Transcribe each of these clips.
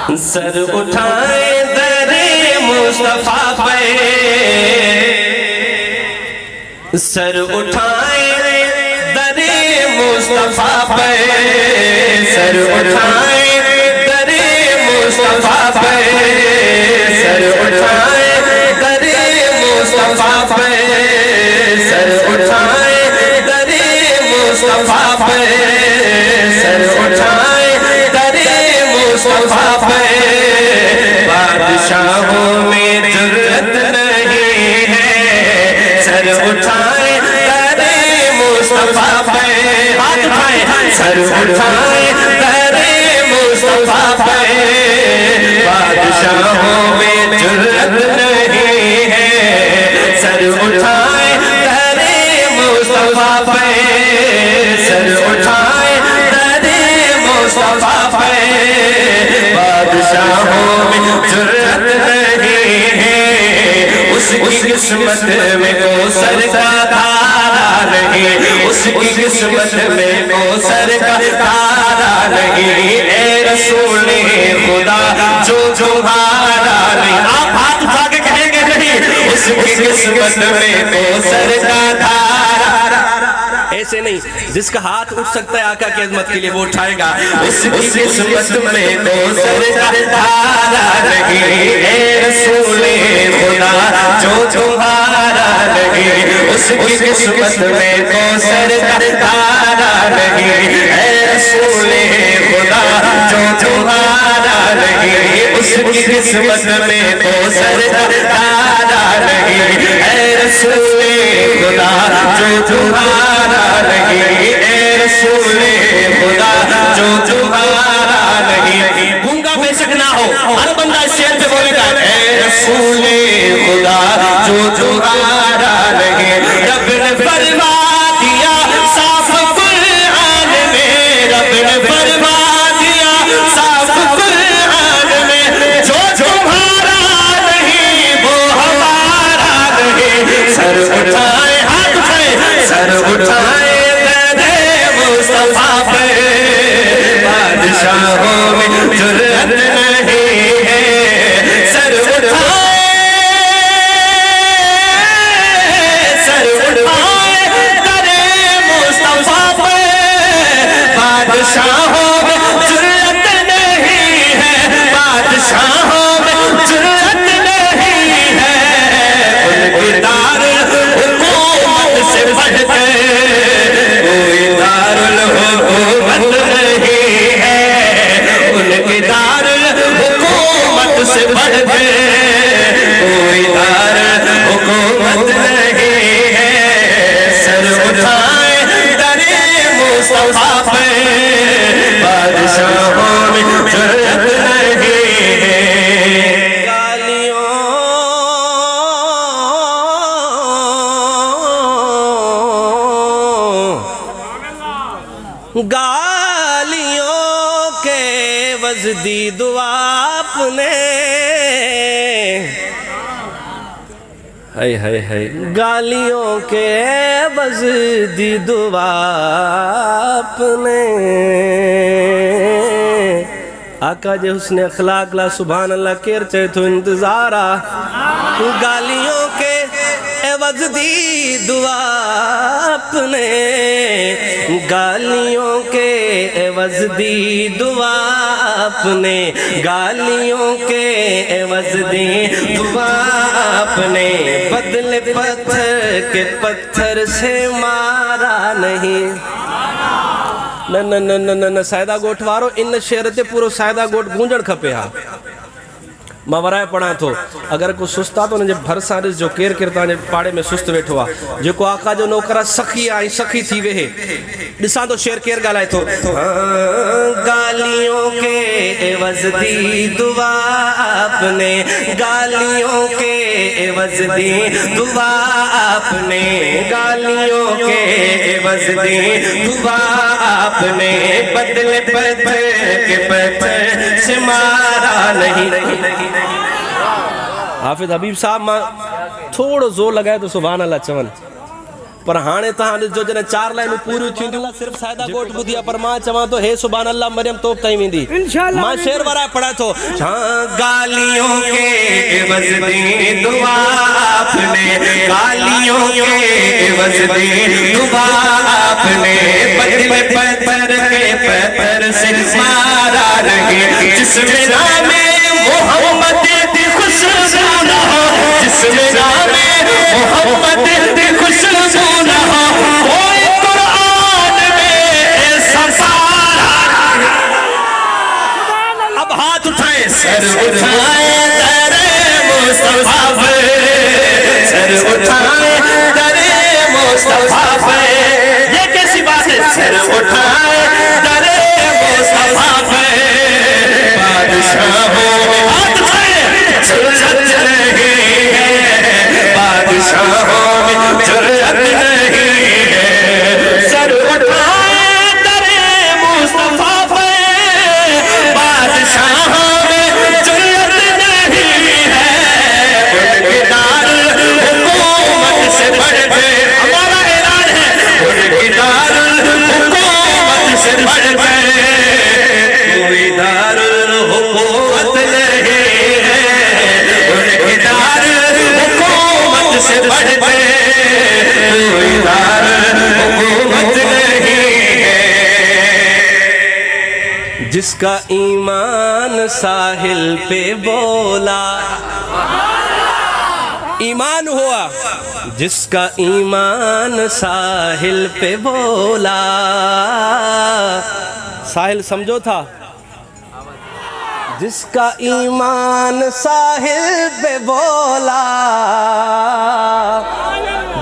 سر اٹھائے در مصطفیٰ پہ، سر اٹھائے در مصطفیٰ پہ، سر اٹھائے در مصطفیٰ پہ، سر اٹھائے در مصطفیٰ پہ، سر اٹھائے در مصطفیٰ پہ، سر اٹھائے در مصطفیٰ پہ، بادشاہوں میں جرت نہیں ہے، سر اٹھائے در مصطفیٰ پہ، ہاتھ اٹھائے، سر اٹھائے در مصطفیٰ پہ، بادشاہوں میں جرت نہیں ہے، سر اٹھائے در مصطفیٰ پہ، سر اٹھائے در مصطفیٰ پہ، بادشاہوں میں جرت نہیں ہے، اس کی قسمت میں کوثر کا دھارا نہیں، اس کی قسمت میں کوثر کا دھارا نہیں، اے رسول خدا جو تمہارا نہیں، آپ ہاتھ اٹھا کے کہیں گے نہیں، اس کی قسمت میں کوثر کا دھارا، ایسے نہیں، جس کا ہاتھ اٹھ سکتا ہے آقا کی عظمت کے لیے وہ اٹھائے گا، اس کی قسمت میں کوثر کا دھارا نہیں، اے رسول خدا جو تمہارا نہیں، اس کی قسمت میں کوثر کا دھارا نہیں، اے رسول خدا جو تمہارا نہیں، اس کی قسمت میں کوثر کا دھارا نہیں، اے رسول خدا جو تمہارا نہیں، اے رسول خدا جو تمہارا نہیں، گونگا بے شک نہ ہو، ہر بندہ اس شعر پہ بولے گا، اے رسول خدا جو تمہارا نہیں، رب نے فرما دیا صاف قرآن میں، رب نے فرما دیا صاف قرآن میں، جو تمہارا نہیں وہ ہمارا نہیں، سر اٹھائے، ہاتھ اٹھائے، سر اٹھائے مصطفیٰ پہ، بادشاہوں میں جرت نہیں ہے، سر اٹھائے، سر اٹھائے در مصطفیٰ پہ، بادشاہوں میں جرت نہیں ہے، بادشاہوں میں جرت نہیں ہے، ان کی دارالحکومت سے بڑھ کے کوئی دارالحکومت نہیں ہے، ان کی دارالحکومت سے بڑھ کے کوئی دارالحکومت نہیں ہے، سر اٹھائے در مصطفیٰ پہ، بادشاہوں میں جرت نہیں ہے، گالیوں کے عوض دی دعا آپ نے، گالیوں کے عوض دی دعا آپ نے، آقا جے حسن اخلاق لا سبحان اللہ کیر چاہے تو انتظارا، گالیوں کے عوض دی دعا آپ نے، گالیوں کے عوض دی دعا آپ نے، گالیوں کے عوض دی دعا آپ نے، بدلے پتھر کے پتھر سے مارا نہیں، نہ سائدہ گوٹھ وارو ان شہرتے پورو سائدہ گوٹھ گونجڑ کھپے ہاں، ماورائے پڑھا تو اگر کو سستا تو جب بھر سارس جو کیر کرتا جب پاڑے میں سست بیٹھ ہوا جو کو آقا جو نوکرہ سخی آئی سخی تھی وے ڈسان تو شیر کیر گالائے تو گالیوں کے عوض دی دعا آپ نے، گالیوں کے عوض دی دعا آپ نے، گالیوں کے عوض دی دعا آپ نے، بدلے پتھر کے پتھر سے مارا نہیں۔ حافظ حبیب صاحب ماں تھوڑا زور لگائے تو سبحان اللہ چون پر ہانے تہاں جو جنہیں 4 لائنوں پوری تھیں دیوں صرف سائدہ گوٹ بدیا پر ماں چواں تو ہے سبحان اللہ مریم توپ تائیں میں دی ماں شیر ورائے پڑھا تو گالیوں کے عوض دی دعا آپ نے گالیوں کے عوض دی دعا آپ نے بدل پتھر کے پتھر سے مارا رہے جس میں نام محمد دی خوشبو نہ ہو جس میں نام محمد دی خوشبو نہ ہو کوئی قرآن میں ایسا سارا اب ہاتھ اٹھائیں سر اٹھائیں در مصطفیٰ پہ سر اٹھائیں در مصطفیٰ پہ یہ کیسی بات ہے سر اٹھائیں در مصطفیٰ پہ بادشاہوں ہاتھ اٹھائیں جرأت نہیں ہے بادشاہوں میں جرأت نہیں ہے سر اٹھائیں در مصطفیٰ پہ بادشاہوں میں جرأت نہیں ہے ان کے دارالحکومت سے بڑھ کے ہمارا اعلان ہے ان کے دارالحکومت سے بڑھ کے کوئی دارالحکومت نہیں ہے ان کے دارالحکومت سے بڑھ کے کوئی دارالحکومت نہیں ہے جس کا ایمان ساحل پہ بولا ایمان ہوا جس کا ایمان ساحل پہ بولا ساحل سمجھو تھا جس کا ایمان ساحل پہ بولا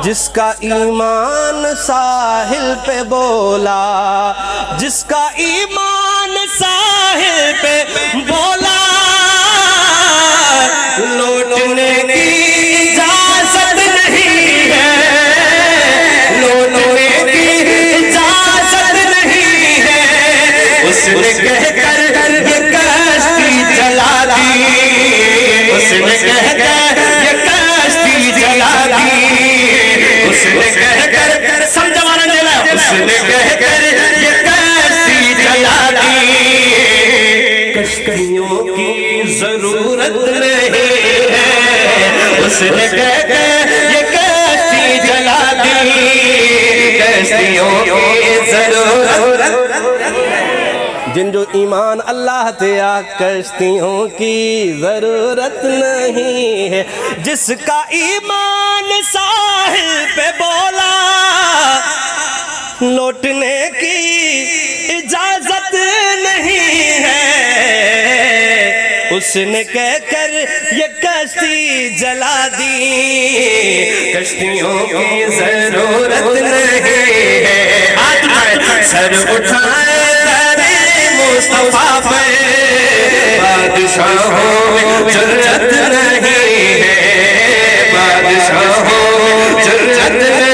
جس کا ایمان ساحل پہ بولا جس کا ایمان ساحل پہ بولا لوٹنے کی اجازت نہیں ہے لوٹنے کی اجازت نہیں ہے اس نے کہہ کر یہ کشتی جلا دی اس نے کہہ کر یہ کشتی جلا دی اس نے کہہ کر سمجھا مانا جلا اس نے کہہ کر یہ کشتی جلا دی کشتیوں کی ضرورت نہیں ہے اس نے کہہ کر یہ کشتی جلا دی کشتیوں کی ضرورت جن جو ایمان اللہ تیا کشتیوں کی ضرورت نہیں ہے جس کا ایمان ساحل پہ بولا لوٹنے کی اجازت نہیں ہے اس نے کہہ کر یہ کشتی جلا دی کشتیوں کی ضرورت نہیں ہے سر اٹھائے مصطفیٰ پہ بادشاہوں میں جرأت نہیں ہے بادشاہوں میں جرأت نہیں